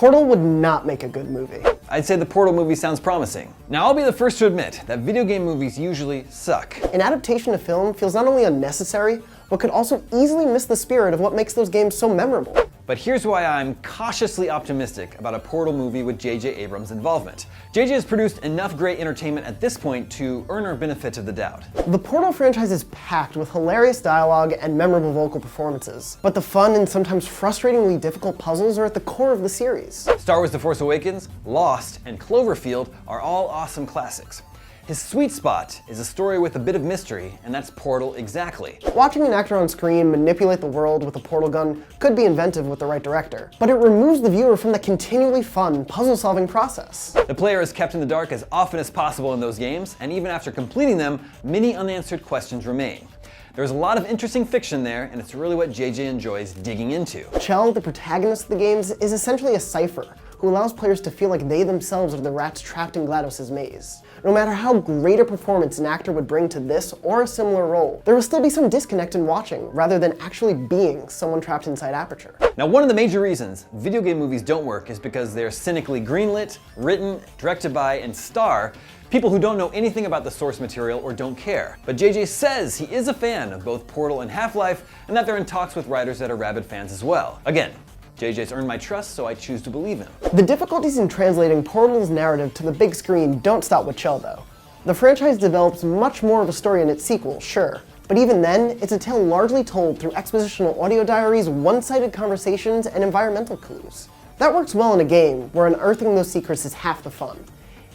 Portal would not make a good movie. I'd say the Portal movie sounds promising. Now, I'll be the first to admit that video game movies usually suck. An adaptation to film feels not only unnecessary, but could also easily miss the spirit of what makes those games so memorable. But here's why I'm cautiously optimistic about a Portal movie with J.J. Abrams' involvement. J.J. has produced enough great entertainment at this point to earn our benefit of the doubt. The Portal franchise is packed with hilarious dialogue and memorable vocal performances, but the fun and sometimes frustratingly difficult puzzles are at the core of the series. Star Wars: The Force Awakens, Lost, and Cloverfield are all awesome classics. His sweet spot is a story with a bit of mystery, and that's Portal exactly. Watching an actor on screen manipulate the world with a portal gun could be inventive with the right director, but it removes the viewer from the continually fun, puzzle-solving process. The player is kept in the dark as often as possible in those games, and even after completing them, many unanswered questions remain. There's a lot of interesting fiction there, and it's really what JJ enjoys digging into. Chell, the protagonist of the games, is essentially a cipher who allows players to feel like they themselves are the rats trapped in GLaDOS' maze. No matter how great a performance an actor would bring to this or a similar role, there will still be some disconnect in watching, rather than actually being someone trapped inside Aperture. Now, one of the major reasons video game movies don't work is because they're cynically greenlit, written, directed by, and star people who don't know anything about the source material or don't care. But JJ says he is a fan of both Portal and Half-Life, and that they're in talks with writers that are rabid fans as well. Again, JJ's earned my trust, so I choose to believe him. The difficulties in translating Portal's narrative to the big screen don't stop with Chell, though. The franchise develops much more of a story in its sequel, sure, but even then, it's a tale largely told through expositional audio diaries, one-sided conversations, and environmental clues. That works well in a game, where unearthing those secrets is half the fun,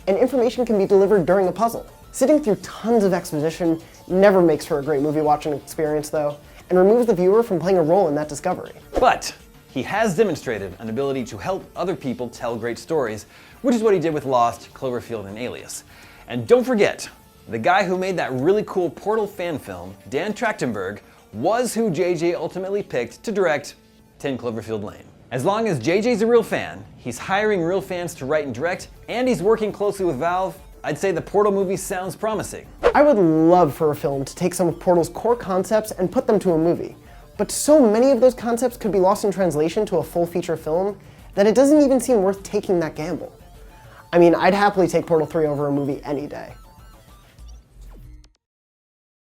and information can be delivered during a puzzle. Sitting through tons of exposition never makes for a great movie watching experience, though, and removes the viewer from playing a role in that discovery. But he has demonstrated an ability to help other people tell great stories, which is what he did with Lost, Cloverfield, and Alias. And don't forget, the guy who made that really cool Portal fan film, Dan Trachtenberg, was who JJ ultimately picked to direct 10 Cloverfield Lane. As long as JJ's a real fan, he's hiring real fans to write and direct, and he's working closely with Valve, I'd say the Portal movie sounds promising. I would love for a film to take some of Portal's core concepts and put them to a movie. But so many of those concepts could be lost in translation to a full feature film that it doesn't even seem worth taking that gamble. I mean, I'd happily take Portal 3 over a movie any day.